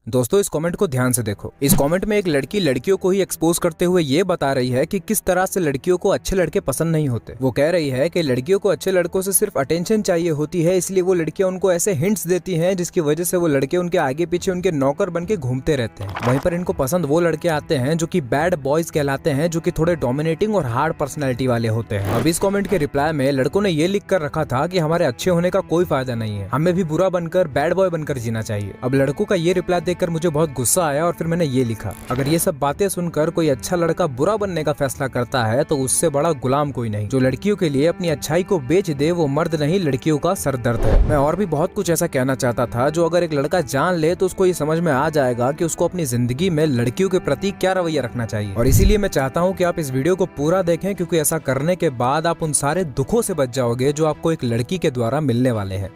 दोस्तों इस कमेंट को ध्यान से देखो। इस कमेंट में एक लड़की लड़कियों को ही एक्सपोज करते हुए ये बता रही है कि किस तरह से लड़कियों को अच्छे लड़के पसंद नहीं होते। वो कह रही है कि लड़कियों को अच्छे लड़कों से सिर्फ अटेंशन चाहिए होती है, इसलिए वो लड़कियां उनको ऐसे हिंट्स देती हैं जिसकी वजह से वो लड़के उनके आगे पीछे उनके नौकर बन के घूमते रहते हैं। वहीं पर इनको पसंद वो लड़के आते हैं जो कि बैड बॉयज कहलाते हैं, जो कि थोड़े डोमिनेटिंग और हार्ड पर्सनैलिटी वाले होते हैं। अब इस कमेंट के रिप्लाई में लड़कों ने ये लिख कर रखा था कि हमारे अच्छे होने का कोई फायदा नहीं है, हमें भी बुरा बनकर बैड बॉय बनकर जीना चाहिए। अब लड़कों का ये रिप्लाई देखकर मुझे बहुत गुस्सा आया और फिर मैंने ये लिखा, अगर ये सब बातें सुनकर कोई अच्छा लड़का बुरा बनने का फैसला करता है तो उससे बड़ा गुलाम कोई नहीं। जो लड़कियों के लिए अपनी अच्छाई को बेच दे वो मर्द नहीं, लड़कियों का सरदर्द है। मैं और भी बहुत कुछ ऐसा कहना चाहता था जो अगर एक लड़का जान ले तो उसको ये समझ में आ जाएगा कि उसको अपनी जिंदगी में लड़कियों के प्रति क्या रवैया रखना चाहिए। और इसीलिए मैं चाहता हूँ कि आप इस वीडियो को पूरा देखें, क्योंकि ऐसा करने के बाद आप उन सारे दुखों से बच जाओगे जो आपको एक लड़की के द्वारा मिलने वाले हैं।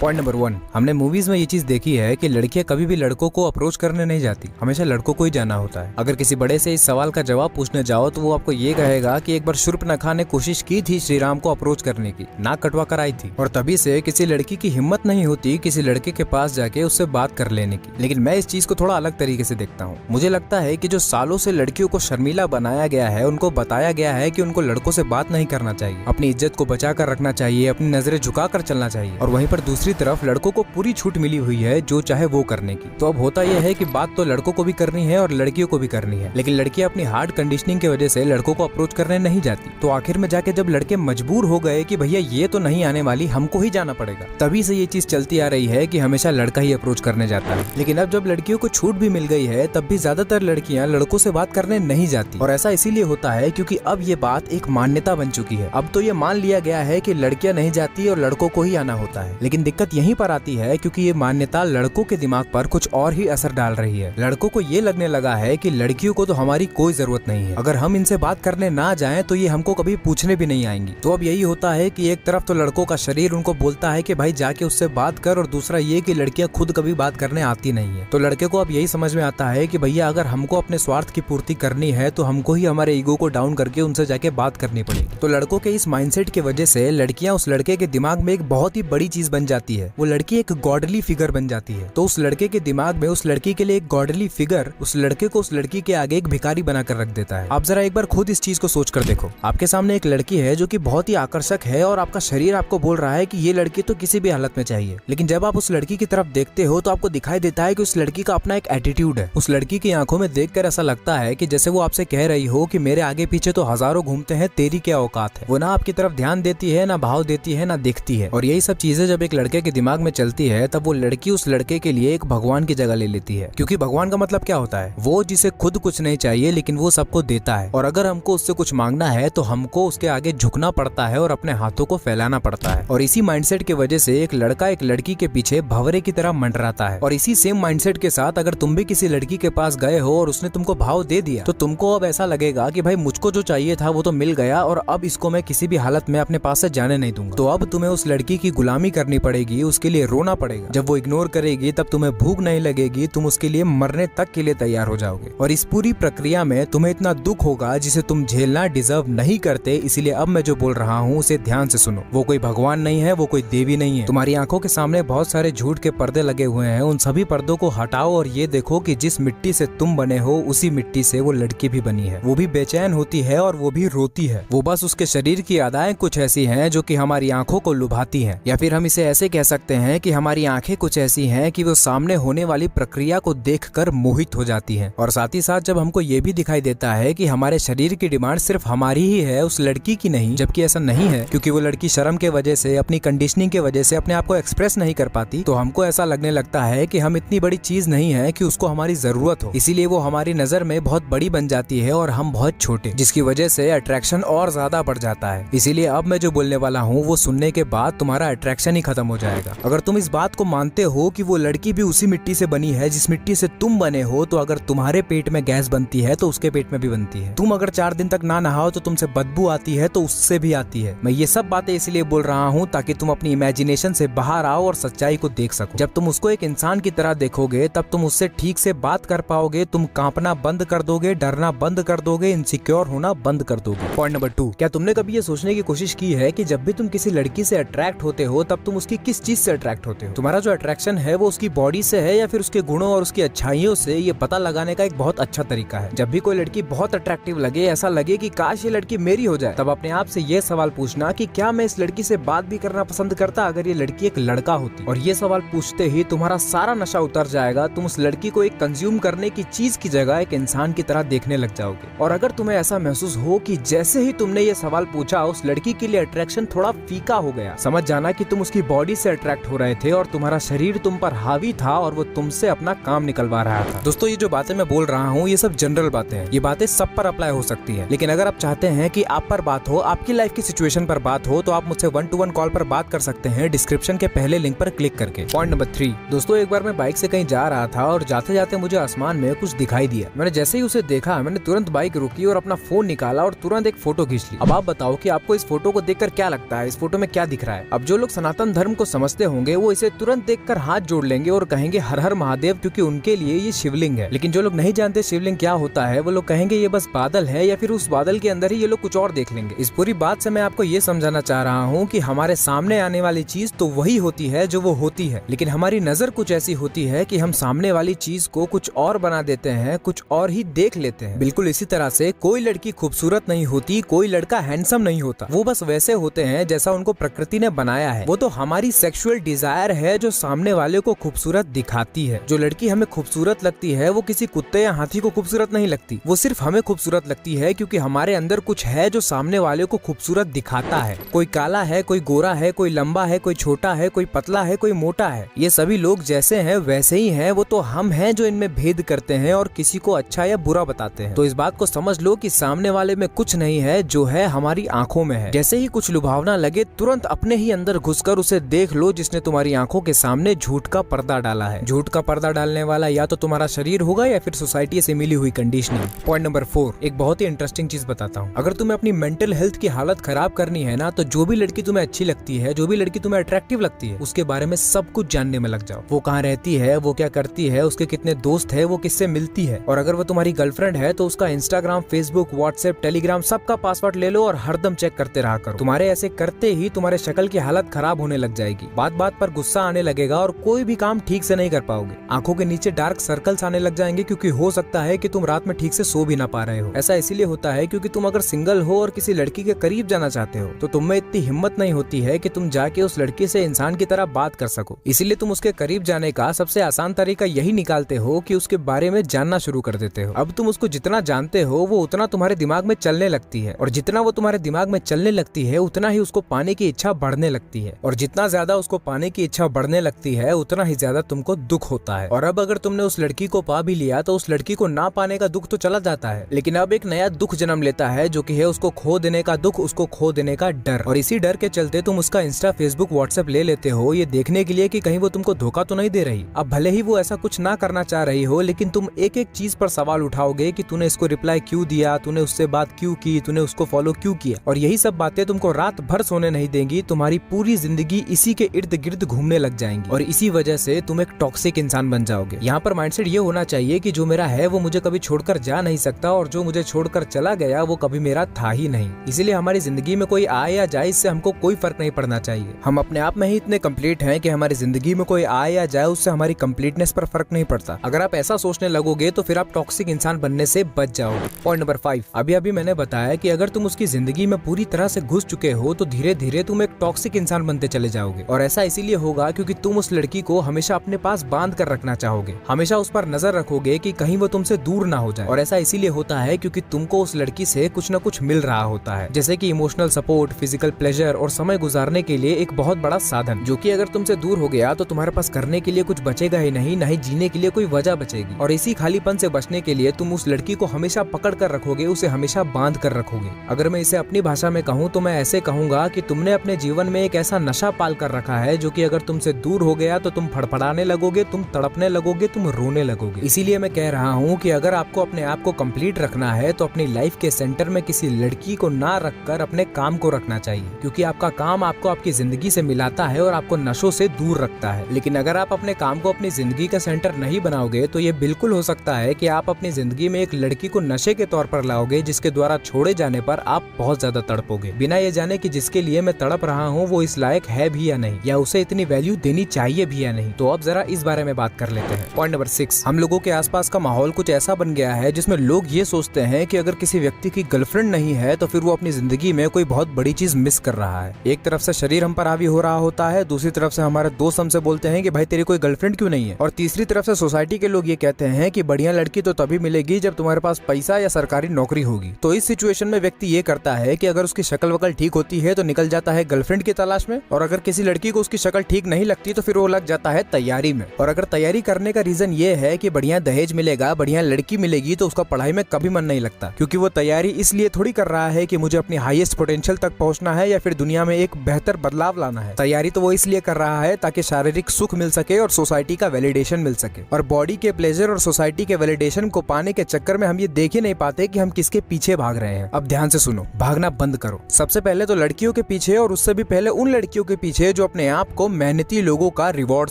पॉइंट नंबर 1, हमने मूवीज में ये चीज देखी है कि लड़कियां कभी भी लड़कों को अप्रोच करने नहीं जाती, हमेशा लड़कों को ही जाना होता है। अगर किसी बड़े से इस सवाल का जवाब पूछने जाओ तो वो आपको ये कहेगा कि एक बार शूर्पणखा ने कोशिश की थी श्री राम को अप्रोच करने की, नाक कटवा कर आई थी, और तभी से किसी लड़की की हिम्मत नहीं होती किसी लड़के के पास जाके उससे बात कर लेने की। लेकिन मैं इस चीज को थोड़ा अलग तरीके से देखता हूँ। मुझे लगता है कि जो सालों से लड़कियों को शर्मीला बनाया गया है, उनको बताया गया है कि उनको लड़कों से बात नहीं करना चाहिए, अपनी इज्जत को बचा कर रखना चाहिए, अपनी नजरें झुका कर चलना चाहिए, और वहीं पर दूसरी तरफ लड़कों को पूरी छूट मिली हुई है जो चाहे वो करने की। तो अब होता यह है कि बात तो लड़कों को भी करनी है और लड़कियों को भी करनी है, लेकिन लड़कियां अपनी हार्ड कंडीशनिंग की वजह से लड़कों को अप्रोच करने नहीं जाती। तो आखिर में जाके जब लड़के मजबूर हो गए कि भैया ये तो नहीं आने वाली, हमको ही जाना पड़ेगा, तभी से ये चीज चलती आ रही है कि हमेशा लड़का ही अप्रोच करने जाता है। लेकिन अब जब लड़कियों को छूट भी मिल गई है तब भी ज्यादातर लड़कियां लड़कों से बात करने नहीं जाती, और ऐसा इसीलिए होता है क्योंकि अब ये बात एक मान्यता बन चुकी है। अब तो ये मान लिया गया है कि लड़कियां नहीं जाती और लड़कों को ही आना होता है। लेकिन दिक्कत यहीं पर आती है क्योंकि ये मान्यता लड़कों के दिमाग पर कुछ और ही असर डाल रही है। लड़कों को ये लगने लगा है कि लड़कियों को तो हमारी कोई जरूरत नहीं है, अगर हम इनसे बात करने ना जाएं तो ये हमको कभी पूछने भी नहीं आएंगी। तो अब यही होता है कि एक तरफ तो लड़कों का शरीर उनको बोलता है कि भाई जाके उससे बात कर, और दूसरा ये कि लड़कियां खुद कभी बात करने आती नहीं है। तो लड़के को अब यही समझ में आता है कि भैया अगर हमको अपने स्वार्थ की पूर्ति करनी है तो हमको ही हमारे ईगो को डाउन करके उनसे जाके बात करनी पड़ेगी। तो लड़कों के इस माइंडसेट की वजह से लड़कियां उस लड़के के दिमाग में एक बहुत ही बड़ी चीज बन जाती है, वो लड़की एक गॉडली फिगर बन जाती है। तो उस लड़के के दिमाग में उस लड़की के लिए एक गॉडली फिगर उस लड़के को उस लड़की के आगे एक भिखारी बनाकर रख देता है। आप जरा एक बार खुद इस चीज को सोच कर देखो। आपके सामने एक लड़की है जो कि बहुत ही आकर्षक है और आपका शरीर आपको बोल रहा है कि ये लड़की तो किसी भी हालत में चाहिए, लेकिन जब आप उस लड़की की तरफ देखते हो तो आपको दिखाई देता है कि उस लड़की का अपना एक एटीट्यूड है। उस लड़की की आंखों में देखकर ऐसा लगता है कि जैसे वो आपसे कह रही हो कि मेरे आगे पीछे तो हजारों घूमते हैं, तेरी क्या औकात है। वो ना आपकी तरफ ध्यान देती है, ना भाव देती है, ना देखती है। और यही सब चीजें जब एक लड़के के दिमाग में चलती है तब वो लड़की उस लड़के के लिए एक भगवान की जगह ले लेती है। क्योंकि भगवान का मतलब क्या होता है, वो जिसे खुद कुछ नहीं चाहिए लेकिन वो सबको देता है, और अगर हमको उससे कुछ मांगना है तो हमको उसके आगे झुकना पड़ता है और अपने हाथों को फैलाना पड़ता है। और इसी माइंडसेट की वजह से एक लड़का एक लड़की के पीछे भंवरे की तरह मंडराता है। और इसी सेम माइंडसेट के साथ अगर तुम भी किसी लड़की के पास गए हो और उसने तुमको भाव दे दिया तो तुमको अब ऐसा लगेगा कि भाई मुझको जो चाहिए था वो तो मिल गया और अब इसको मैं किसी भी हालत में अपने पास से जाने नहीं दूंगा। तो अब तुम्हें उस लड़की की गुलामी करनी पड़ेगी, उसके लिए रोना पड़ेगा। जब वो इग्नोर करेगी तब तुम्हें भूख नहीं लगेगी, तुम उसके लिए मरने तक के लिए तैयार हो जाओगे। और इस पूरी प्रक्रिया में तुम्हें इतना दुख होगा जिसे तुम झेलना डिजर्व नहीं करते। इसीलिए अब मैं जो बोल रहा हूँ उसे ध्यान से सुनो। वो कोई भगवान नहीं है, वो कोई देवी नहीं है। तुम्हारी आंखों के सामने बहुत सारे झूठ के पर्दे लगे हुए हैं, उन सभी पर्दों को हटाओ और ये देखो कि जिस मिट्टी से तुम बने हो उसी मिट्टी से वो लड़की भी बनी है। वो भी बेचैन होती है और वो भी रोती है। वो बस उसके शरीर की अदाएं कुछ ऐसी हैं जो कि हमारी आंखों को लुभाती हैं, या फिर हम इसे ऐसे कह सकते हैं कि हमारी आंखें कुछ ऐसी हैं कि वो सामने होने वाली प्रक्रिया को देखकर मोहित हो जाती हैं। और साथ ही साथ जब हमको ये भी दिखाई देता है कि हमारे शरीर की डिमांड सिर्फ हमारी ही है, उस लड़की की नहीं, जबकि ऐसा नहीं है, क्योंकि वो लड़की शर्म के वजह से, अपनी कंडीशनिंग के वजह से अपने आप को एक्सप्रेस नहीं कर पाती, तो हमको ऐसा लगने लगता है कि हम इतनी बड़ी चीज नहीं है कि उसको हमारी जरूरत हो। इसीलिए वो हमारी नजर में बहुत बड़ी बन जाती है और हम बहुत छोटे, जिसकी वजह से अट्रैक्शन और ज्यादा बढ़ जाता है। इसीलिए अब मैं जो बोलने वाला हूँ वो सुनने के बाद तुम्हारा अट्रैक्शन ही खत्म हो जाएगा। अगर तुम इस बात को मानते हो कि वो लड़की भी उसी मिट्टी से बनी है जिस मिट्टी से तुम बने हो, तो अगर तुम्हारे पेट में गैस बनती है तो उसके पेट में भी बनती है। तुम अगर 4 दिन तक ना नहाओ तो तुमसे बदबू आती है तो उससे भी आती है। मैं ये सब बातें इसलिए बोल रहा हूँ ताकि तुम अपनी इमेजिनेशन से बाहर आओ और सच्चाई को देख सको। जब तुम उसको एक इंसान की तरह देखोगे तब तुम उससे ठीक से बात कर पाओगे, तुम कांपना बंद कर दोगे, डरना बंद कर दोगे, इनसिक्योर होना बंद कर दोगे। पॉइंट नंबर 2, क्या तुमने कभी ये सोचने की कोशिश की है कि जब भी तुम किसी लड़की से अट्रैक्ट होते हो तब तुम उसकी किस किस चीज से अट्रैक्ट होते हो। तुम्हारा जो अट्रैक्शन है वो उसकी बॉडी से है या फिर उसके गुणों और उसकी अच्छाइयों से, ये पता लगाने का एक बहुत अच्छा तरीका है। जब भी कोई लड़की बहुत अट्रैक्टिव लगे, ऐसा लगे कि काश ये लड़की मेरी हो जाए, तब अपने आप से ये सवाल पूछना कि क्या मैं इस लड़की से बात भी करना पसंद करता अगर ये लड़की एक लड़का होती। और ये सवाल पूछते ही तुम्हारा सारा नशा उतर जाएगा। तुम उस लड़की को एक कंज्यूम करने की चीज की जगह एक इंसान की तरह देखने लग जाओगे। और अगर तुम्हें ऐसा महसूस हो कि जैसे ही तुमने ये सवाल पूछा उस लड़की के लिए अट्रैक्शन थोड़ा फीका हो गया, समझ जाना कि तुम उसकी बॉडी से अट्रैक्ट हो रहे थे और तुम्हारा शरीर तुम पर हावी था और वो तुमसे अपना काम निकलवा रहा था। दोस्तों, ये जो बातें मैं बोल रहा हूँ ये सब जनरल बातें हैं, ये बातें सब पर अप्लाई हो सकती है। लेकिन अगर आप चाहते हैं कि आप पर बात हो, आपकी लाइफ की सिचुएशन पर बात हो, तो आप मुझसे 1-to-1 कॉल पर बात कर सकते हैं डिस्क्रिप्शन के पहले लिंक पर क्लिक करके। पॉइंट नंबर 3, दोस्तों, एक बार मैं बाइक से कहीं जा रहा था और जाते जाते मुझे आसमान में कुछ दिखाई दिया। मैंने जैसे ही उसे देखा, मैंने तुरंत बाइक रोकी और अपना फोन निकाला और तुरंत एक फोटो खींच ली। अब आप बताओ कि आपको इस फोटो को देखकर क्या लगता है, इस फोटो में क्या दिख रहा है। अब जो लोग सनातन धर्म को समझते होंगे वो इसे तुरंत देखकर हाथ जोड़ लेंगे और कहेंगे हर हर महादेव, क्योंकि उनके लिए ये शिवलिंग है। लेकिन जो लोग नहीं जानते शिवलिंग क्या होता है, वो लोग कहेंगे ये बस बादल है, या फिर उस बादल के अंदर ही ये लोग कुछ और देख लेंगे। इस पूरी बात से मैं आपको ये समझाना चाह रहा हूँ कि हमारे सामने आने वाली चीज तो वही होती है जो वो होती है, लेकिन हमारी नजर कुछ ऐसी होती है कि हम सामने वाली चीज को कुछ और बना देते हैं, कुछ और ही देख लेते हैं। बिल्कुल इसी तरह से कोई लड़की खूबसूरत नहीं होती, कोई लड़का हैंडसम नहीं होता, वो बस वैसे होते हैं जैसा उनको प्रकृति ने बनाया है। वो तो हमारी सेक्सुअल डिजायर है जो सामने वाले को खूबसूरत दिखाती है। जो लड़की हमें खूबसूरत लगती है वो किसी कुत्ते या हाथी को खूबसूरत नहीं लगती, वो सिर्फ हमें खूबसूरत लगती है क्योंकि हमारे अंदर कुछ है जो सामने वाले को खूबसूरत दिखाता है। कोई काला है, कोई गोरा है, कोई लंबा है, कोई छोटा है, कोई पतला है, कोई मोटा है। ये सभी लोग जैसे हैं वैसे ही हैं, वो तो हम हैं जो इनमें भेद करते हैं और किसी को अच्छा या बुरा बताते हैं। तो इस बात को समझ लो कि सामने वाले में कुछ नहीं है, जो है हमारी आंखों में है। जैसे ही कुछ लुभावना लगे तुरंत अपने ही अंदर घुसकर उसे देख लो जिसने तुम्हारी आंखों के सामने झूठ का पर्दा डाला है। झूठ का पर्दा डालने वाला या तो तुम्हारा शरीर होगा या फिर सोसाइटी से मिली हुई कंडीशनिंग। पॉइंट नंबर 4, एक बहुत ही इंटरेस्टिंग चीज बताता हूँ। अगर तुम्हें अपनी मेंटल हेल्थ की हालत खराब करनी है ना, तो जो भी लड़की तुम्हें अच्छी लगती है, जो भी लड़की तुम्हें अट्रैक्टिव लगती है, उसके बारे में सब कुछ जानने में लग जाओ। वो कहाँ रहती है, वो क्या करती है, उसके कितने दोस्त है, वो किससे मिलती है, और अगर वो तुम्हारी गर्लफ्रेंड है तो उसका इंस्टाग्राम, फेसबुक, व्हाट्सएप, टेलीग्राम सबका पासवर्ड ले लो और हरदम चेक करते रहा करो। तुम्हारे ऐसे करते ही तुम्हारे शक्ल की हालत खराब होने लग जाएगी, बात बात पर गुस्सा आने लगेगा और कोई भी काम ठीक से नहीं कर पाओगे। आंखों के नीचे डार्क सर्कल्स आने लग जाएंगे क्योंकि हो सकता है कि तुम रात में ठीक से सो भी ना पा रहे हो। ऐसा इसीलिए होता है क्योंकि तुम अगर सिंगल हो और किसी लड़की के करीब जाना चाहते हो तो तुम में इतनी हिम्मत नहीं होती है कि तुम जाके उस लड़की से इंसान की तरह बात कर सको। इसीलिए तुम उसके करीब जाने का सबसे आसान तरीका यही निकालते हो कि उसके बारे में जानना शुरू कर देते हो। अब तुम उसको जितना जानते हो वो उतना तुम्हारे दिमाग में चलने लगती है, और जितना वो तुम्हारे दिमाग में चलने लगती है उतना ही उसको पाने की इच्छा बढ़ने लगती है, और जितना ज्यादा उसको पाने की इच्छा बढ़ने लगती है उतना ही ज्यादा तुमको दुख होता है। और अब अगर तुमने उस लड़की को पा भी लिया तो उस लड़की को ना पाने का दुख तो चला जाता है, लेकिन अब एक नया दुख जन्म लेता है जो कि है उसको खो देने का दुख, उसको खो देने का डर। और इसी डर के चलते तुम उसका इंस्टा, फेसबुक, व्हाट्सएप ले लेते हो ये देखने के लिए कि कहीं वो तुमको धोखा तो नहीं दे रही। अब भले ही वो ऐसा कुछ ना करना चाह रही हो, लेकिन तुम एक एक चीज पर सवाल उठाओगे कि तूने इसको रिप्लाई क्यों दिया, तूने उससे बात क्यों की, तूने उसको फॉलो क्यों किया। और यही सब बातें तुमको रात भर सोने नहीं देंगी, तुम्हारी पूरी जिंदगी इसी के इर्द गिर्द घूमने लग जाएंगी और इसी वजह से तुम एक टॉक्सिक इंसान बन जाओगे। यहाँ पर माइंडसेट ये होना चाहिए कि जो मेरा है वो मुझे कभी छोड़कर जा नहीं सकता, और जो मुझे छोड़कर चला गया वो कभी मेरा था ही नहीं। इसीलिए हमारी जिंदगी में कोई आए या जाए इससे हमको कोई फर्क नहीं पड़ना चाहिए। हम अपने आप में ही इतने कंप्लीट हैं कि हमारी जिंदगी में कोई आए या जाए उससे हमारी कंप्लीटनेस पर फर्क नहीं पड़ता। अगर आप ऐसा सोचने लगोगे तो फिर आप टॉक्सिक इंसान बनने से बच जाओगे। पॉइंट नंबर 5, अभी मैंने बताया कि अगर तुम उसकी जिंदगी में पूरी तरह से घुस चुके हो तो धीरे धीरे तुम एक टॉक्सिक इंसान बनते चले जाओगे। और ऐसा इसीलिए होगा क्योंकि तुम उस लड़की को हमेशा अपने पास बांध कर रखना चाहोगे, हमेशा उस पर नजर रखोगे कि कहीं वो तुमसे दूर ना हो जाए। और ऐसा इसीलिए होता है क्योंकि तुमको उस लड़की से कुछ न कुछ मिल रहा होता है, जैसे कि इमोशनल सपोर्ट, फिजिकल प्लेजर और समय गुजारने के लिए एक बहुत बड़ा साधन, जो कि अगर तुमसे दूर हो गया तो तुम्हारे पास करने के लिए कुछ बचेगा ही नहीं, ना ही जीने के लिए कोई वजह बचेगी। और इसी खालीपन से बचने के लिए तुम उस लड़की को हमेशा पकड़ कर रखोगे, उसे हमेशा बांध कर रखोगे। अगर मैं इसे अपनी भाषा में कहूँ तो मैं ऐसे कहूंगा कि तुमने अपने जीवन में एक ऐसा नशा पाल कर रखा है जो कि अगर तुमसे दूर हो गया तो तुम फड़फड़ाने लगोगे, तुम तड़पने लगोगे, तुम रोने लगोगे। इसीलिए मैं कह रहा हूँ कि अगर आपको अपने आप को कंप्लीट रखना है तो अपनी लाइफ के सेंटर में किसी लड़की को ना रखकर अपने काम को रखना चाहिए, क्योंकि आपका काम आपको आपकी जिंदगी से मिलाता है और आपको नशों से दूर रखता है। लेकिन अगर आप अपने काम को अपनी जिंदगी का सेंटर नहीं बनाओगे तो ये बिल्कुल हो सकता है कि आप अपनी जिंदगी में एक लड़की को नशे के तौर पर लाओगे, जिसके द्वारा छोड़े जाने पर आप बहुत ज्यादा तड़पोगे, बिना ये जाने कि जिसके लिए मैं तड़प रहा हूँ वो इस लायक है भी या नहीं, या उसे इतनी वैल्यू देनी चाहिए भी या नहीं। तो अब जरा इस बारे में बात कर लेते हैं। पॉइंट नंबर 6, हम लोगों के आसपास का माहौल कुछ ऐसा बन गया है जिसमें लोग ये सोचते हैं कि अगर किसी व्यक्ति की गर्लफ्रेंड नहीं है तो फिर वो अपनी जिंदगी में कोई बहुत बड़ी चीज मिस कर रहा है। एक तरफ से शरीर हम पर हावी हो रहा होता है, दूसरी तरफ से हमारे दोस्त हमसे बोलते हैं कि भाई तेरी कोई गर्लफ्रेंड क्यों नहीं है, और तीसरी तरफ से सोसाइटी के लोग ये कहते हैं कि बढ़िया लड़की तो तभी मिलेगी जब तुम्हारे पास पैसा या सरकारी नौकरी होगी। तो इस सिचुएशन में व्यक्ति ये करता है कि अगर उसकी शक्ल वकल ठीक होती है तो निकल जाता है गर्लफ्रेंड की तलाश में, और अगर किसी लड़की को उसकी शक्ल ठीक नहीं लगती तो फिर वो लग जाता है तैयारी में। और अगर तैयारी करने का रीजन ये है कि बढ़िया दहेज मिलेगा, बढ़िया लड़की मिलेगी, तो उसका पढ़ाई में कभी मन नहीं लगता, क्योंकि वो तैयारी इसलिए थोड़ी कर रहा है कि मुझे अपनी हाईएस्ट पोटेंशियल तक पहुंचना है या फिर दुनिया में एक बेहतर बदलाव लाना है। तैयारी तो वो इसलिए कर रहा है ताकि शारीरिक सुख मिल सके और सोसाइटी का वैलिडेशन मिल सके। और बॉडी के प्लेजर और सोसाइटी के वैलिडेशन को पाने के चक्कर में हम ये देख ही नहीं पाते कि हम किसके पीछे भाग रहे हैं। अब ध्यान से सुनो, भागना बंद करो। सबसे पहले तो लड़कियों के पीछे, और उससे भी पहले उन लड़कियों के पीछे जो अपने आप को मेहनती लोगों का रिवॉर्ड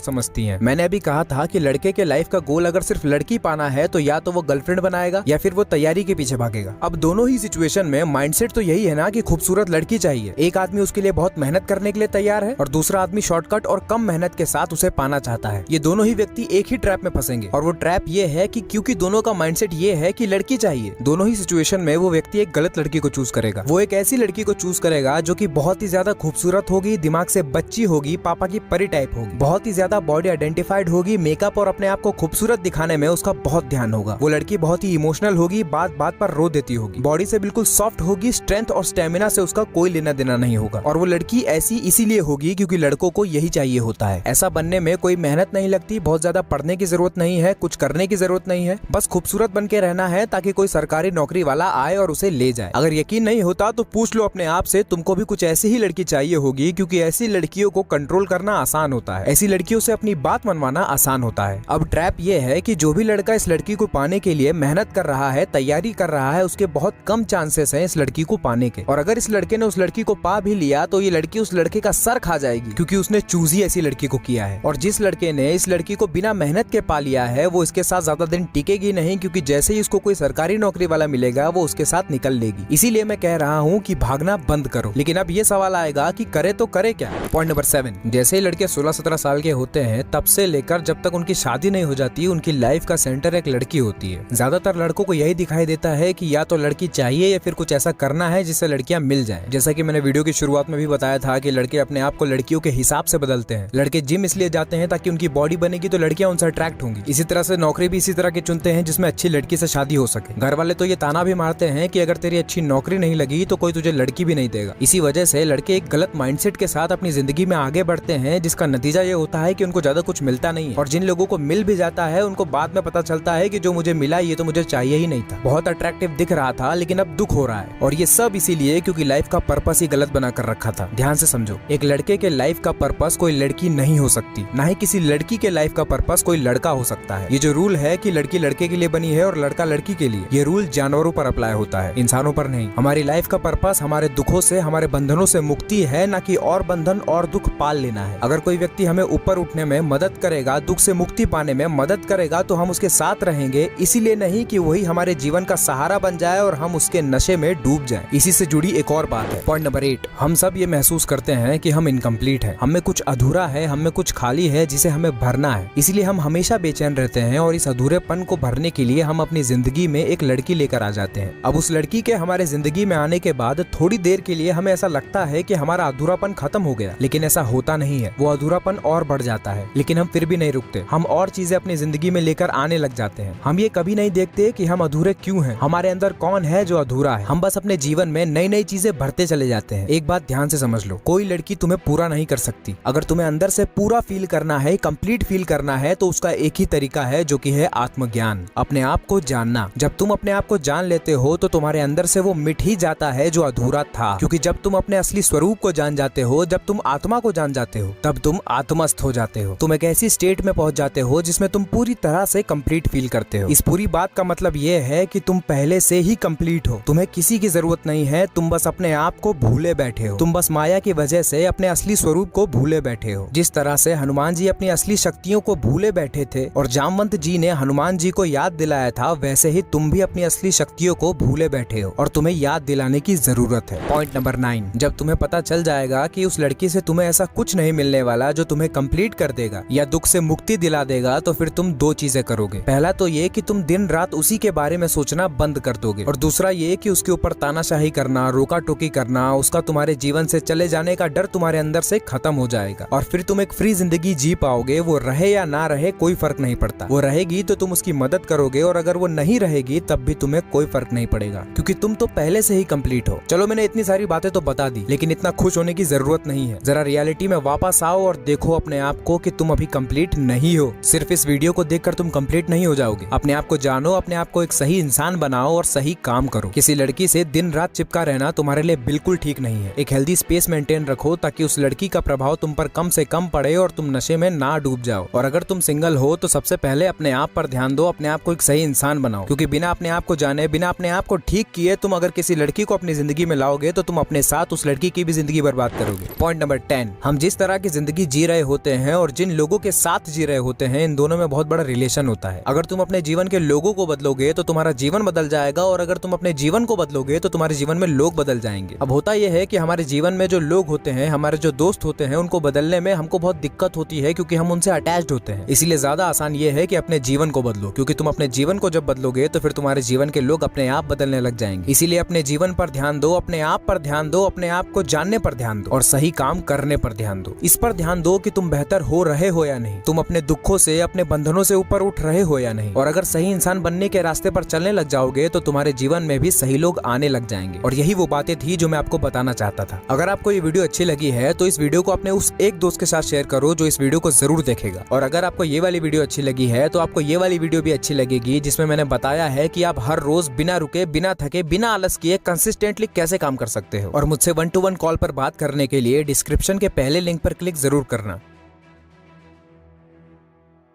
समझती हैं। मैंने अभी कहा था कि लड़के के लाइफ का गोल अगर सिर्फ लड़की पाना है तो या तो वो गर्लफ्रेंड बनाएगा या फिर वो तैयारी के पीछे भागेगा। अब दोनों ही सिचुएशन में माइंडसेट तो यही है ना कि खूबसूरत लड़की चाहिए। एक आदमी उसके लिए बहुत मेहनत करने के लिए तैयार है और दूसरा आदमी शॉर्टकट और कम मेहनत के साथ उसे पाना चाहता है। ये दोनों ही व्यक्ति एक ही ट्रैप में फंसेंगे, और वो ट्रैप ये है कि क्योंकि दोनों का माइंडसेट ये है कि लड़की चाहिए, दोनों ही सिचुएशन में वो व्यक्ति एक गलत लड़की को चूज करेगा। वो एक ऐसी लड़की को चूज करेगा जो कि बहुत ही ज्यादा खूबसूरत होगी, दिमाग से बच्ची होगी, पापा की परी टाइप होगी, बहुत ही ज्यादा बॉडी आइडेंटिफाइड होगी, मेकअप और अपने आप को खूबसूरत दिखाने में उसका बहुत ध्यान होगा। वो लड़की बहुत ही इमोशनल होगी, बात बात पर रो देती होगी, बॉडी से बिल्कुल सॉफ्ट होगी, स्ट्रेंथ और स्टेमिना से उसका कोई लेना देना नहीं होगा। और वो लड़की ऐसी इसीलिए होगी क्योंकि लड़कों को यही चाहिए होता है। ऐसा बनने में कोई मेहनत नहीं लगती, बहुत ज्यादा पढ़ने की जरूरत नहीं है, कुछ करने की जरूरत नहीं है, बस खूबसूरत बन के रहना है ताकि कोई सरकारी नौकरी वाला आए और उसे ले जाए। अगर यकीन नहीं होता तो पूछ लो अपने आप से, तुमको भी कुछ ऐसी ही लड़की चाहिए होगी, क्योंकि ऐसी लड़कियों को कंट्रोल करना आसान होता है, ऐसी लड़कियों से अपनी बात मनवाना आसान होता है। अब ट्रैप ये है कि जो भी लड़का इस लड़की को पाने के लिए मेहनत कर रहा है, तैयारी कर रहा है, उसके बहुत कम चांसेस हैं इस लड़की को पाने के। और अगर इस लड़के ने उस लड़की को पा भी लिया तो ये लड़की उस लड़के का सर खा जाएगी, क्योंकि उसने चूज ही ऐसी लड़की को किया है। और जिस लड़के ने इस लड़की को बिना मेहनत के पा लिया है वो इसके साथ ज्यादा दिन टिकेगी नहीं, क्योंकि जैसे ही उसको कोई सरकारी नौकरी वाला मिलेगा वो उसके साथ निकल लेगी। इसीलिए मैं कह रहा हूँ कि भागना बंद करो। लेकिन अब ये सवाल आएगा कि करे तो करे क्या। पॉइंट नंबर 7, जैसे ही लड़के 16-17 साल के होते हैं तब से लेकर जब तक उनकी शादी नहीं हो जाती उनकी लाइफ का सेंटर एक लड़की होती है। ज्यादातर लड़कों को यही दिखाई देता है कि या तो लड़की चाहिए या फिर कुछ ऐसा करना है जिससे लड़कियां मिल जाएं। जैसा कि मैंने वीडियो की शुरुआत में भी बताया था कि लड़के अपने आप को लड़कियों के हिसाब से बदलते हैं। लड़के जिम इसलिए जाते हैं ताकि उनकी बॉडी बनेगी तो लड़कियां उनसे अट्रैक्ट होंगी। इसी तरह से नौकरी भी इसी तरह की चुनते हैं जिसमें अच्छी लड़की से शादी हो सके। घर वाले तो ये ताना भी मारते हैं कि अगर तेरी अच्छी नौकरी नहीं लगी तो कोई तुझे लड़की भी नहीं देगा। इसी वजह से लड़के एक गलत माइंडसेट के साथ अपनी जिंदगी में आगे बढ़ते हैं, जिसका नतीजा ये होता है कि उनको ज्यादा कुछ मिलता नहीं है। और जिन लोगों को मिल भी जाता है उनको बाद में पता चलता है कि जो मुझे मिला ये तो मुझे चाहिए ही नहीं था, बहुत अट्रैक्टिव दिख रहा था लेकिन अब दुख हो रहा है। और ये सब इसीलिए क्योंकि लाइफ का पर्पस ही गलत बना कर रखा था। ध्यान से समझो, एक लड़के के लाइफ का पर्पस कोई लड़की नहीं हो सकती, ना ही किसी लड़की के लाइफ का पर्पस कोई लड़का हो सकता है। ये जो रूल है कि लड़की लड़के के लिए बनी है और लड़का लड़की के लिए, ये रूल जानवरों पर अप्लाई होता है, इंसानों पर नहीं। हमारी लाइफ का पर्पस हमारे दुखों से, हमारे बंधनों से मुक्ति है, ना कि और बंधन और दुख पाल लेना है। अगर कोई व्यक्ति हमें ऊपर उठने में मदद करेगा, दुख से मुक्ति पाने में मदद करेगा तो हम उसके साथ रहेंगे, इसीलिए नहीं कि वही हमारे जीवन का सहारा बन जाए और हम उसके नशे में डूब जाएं। इसी से जुड़ी एक और बात है। पॉइंट नंबर 8, हम सब ये महसूस करते हैं कि हम इनकम्प्लीट हैं, हमें कुछ अधूरा है, हमें कुछ खाली है जिसे हमें भरना है। इसलिए हम हमेशा बेचैन रहते हैं और इस अधूरेपन को भरने के लिए हम अपनी जिंदगी में एक लड़की लेकर आ जाते हैं। अब उस लड़की के हमारे जिंदगी में आने के बाद थोड़ी देर के लिए हमें ऐसा लगता है कि हमारा अधूरापन खत्म हो गया, लेकिन ऐसा होता नहीं है। वो अधूरापन और बढ़ जाता है, लेकिन हम फिर भी नहीं रुकते। हम और चीजें अपनी जिंदगी में लेकर आने लग जाते हैं। हम ये कभी नहीं देखते कि हम अधूरे क्यों हैं, हमारे अंदर कौन है जो अधूरा है। हम बस अपने जीवन में नई नई चीजें भरते चले जाते हैं। एक बात ध्यान से समझ लो, कोई लड़की तुम्हें पूरा नहीं कर सकती। अगर तुम्हें अंदर से पूरा फील करना है, कंप्लीट फील करना है, तो उसका एक ही तरीका है जो कि है आत्मज्ञान, अपने आप को जानना। जब तुम अपने आप को जान लेते हो तो तुम्हारे अंदर से वो मिट ही जाता है जो अधूरा था, क्योंकि जब तुम अपने असली स्वरूप को जान जाते हो, जब तुम आत्मा को जान जाते हो, तब तुम आत्मस्थ हो जाते हो। तुम एक ऐसी स्टेट में पहुंच जाते हो जिसमें तुम पूरी तरह से कंप्लीट फील करते हो। इस पूरी बात का मतलब ये है कि तुम पहले से ही कंप्लीट हो, तुम्हें किसी की जरूरत नहीं है, तुम बस अपने आप को भूले बैठे हो। तुम बस माया की वजह से अपने असली स्वरूप को भूले बैठे हो। जिस तरह से हनुमान जी अपनी असली शक्तियों को भूले बैठे थे और जामवंत जी ने हनुमान जी को याद दिलाया था, वैसे ही तुम भी अपनी असली शक्तियों को भूले बैठे हो और तुम्हें याद दिलाने की जरूरत है। पॉइंट नंबर 9, जब तुम्हें पता चल जाएगा कि उस लड़की से तुम्हें ऐसा कुछ नहीं मिलने वाला जो तुम्हें कंप्लीट कर देगा या दुख से मुक्ति दिला देगा, तो फिर तुम दो चीजें करोगे। पहला तो ये कि तुम दिन रात उसी के बारे में सोचना बंद कर दोगे, और दूसरा ये कि उसके ऊपर तानाशाही करना, रोका टोकी करना, उसका तुम्हारे जीवन से चले जाने का डर तुम्हारे अंदर से खत्म हो जाएगा और फिर तुम एक फ्री जिंदगी जी पाओगे। वो रहे या ना रहे कोई फर्क नहीं पड़ता। वो रहेगी तो तुम उसकी मदद करोगे, और अगर वो नहीं रहेगी तब भी तुम्हें कोई फर्क नहीं पड़ेगा, क्योंकि तुम तो पहले से ही कंप्लीट हो। चलो, मैंने इतनी सारी बातें तो बता दी, लेकिन इतना खुश होने की जरूरत नहीं है। जरा रियलिटी में वापस आओ और देखो अपने आप को कि तुम अभी कंप्लीट नहीं हो। सिर्फ इस वीडियो को देखकर तुम कंप्लीट नहीं हो जाओगे। अपने आप को जानो, अपने आप को एक सही इंसान बनाओ और सही काम करो। किसी लड़की से दिन रात चिपका रहना तुम्हारे लिए बिल्कुल ठीक नहीं है। एक हेल्दी स्पेस मेंटेन रखो ताकि उस लड़की का प्रभाव तुम पर कम से कम पड़े और तुम नशे में ना डूब जाओ। और अगर तुम सिंगल हो तो सबसे पहले अपने आप पर ध्यान दो, अपने आप को एक सही इंसान बनाओ, क्योंकि बिना अपने आप को जाने, बिना अपने आप को ठीक किए तुम अगर किसी लड़की को अपनी जिंदगी में लाओगे तो तुम अपने साथ उस लड़की की भी जिंदगी बर्बाद करोगे। पॉइंट नंबर 10, हम जिस तरह की जिंदगी जी रहे होते हैं और जिन लोगों के साथ जी रहे होते हैं, इन दोनों में बहुत बड़ा रिलेशन होता है। अगर तुम अपने जीवन के लोगों को बदलोगे तो तुम्हारा जीवन बदल जाएगा, और अगर तुम अपने जीवन को बदलोगे तो तुम्हारे जीवन में लोग बदल जाएंगे। अब होता यह है कि हमारे जीवन में जो लोग होते हैं, हमारे जो दोस्त होते हैं, उनको बदलने में हमको बहुत दिक्कत होती है, क्योंकि हम उनसे अटैच्ड होते हैं। इसीलिए ज्यादा आसान ये है कि अपने जीवन को बदलो, क्योंकि तुम अपने जीवन को जब बदलोगे तो फिर तुम्हारे जीवन के लोग अपने आप बदलने लग जाएंगे। इसीलिए अपने जीवन पर ध्यान दो, अपने आप पर ध्यान दो, अपने आप को जानने पर ध्यान दो और सही काम करने पर ध्यान दो। इस पर ध्यान दो कि तुम बेहतर हो रहे हो या नहीं, तुम अपने दुखों से, अपने बंधनों से ऊपर उठ रहे हो या नहीं। और अगर सही इंसान बनने के रास्ते पर चलने लग जाओगे तो तुम्हारे जीवन में भी सही लोग आने लग जाएंगे। और यही वो बातें थी जो मैं आपको बताना चाहता था। अगर आपको ये वीडियो अच्छी लगी है तो इस वीडियो को अपने उस एक दोस्त के साथ शेयर करो जो इस वीडियो को जरूर देखेगा। और अगर आपको ये वाली वीडियो अच्छी लगी है तो आपको ये वाली वीडियो भी अच्छी लगेगी, जिसमें मैंने बताया है कि आप हर रोज बिना रुके, बिना थके, बिना आलस किए कंसिस्टेंटली कैसे काम कर सकते हो। और मुझसे 1-to-1 कॉल पर बात करने के लिए डिस्क्रिप्शन के पहले लिंक पर क्लिक जरूर करना।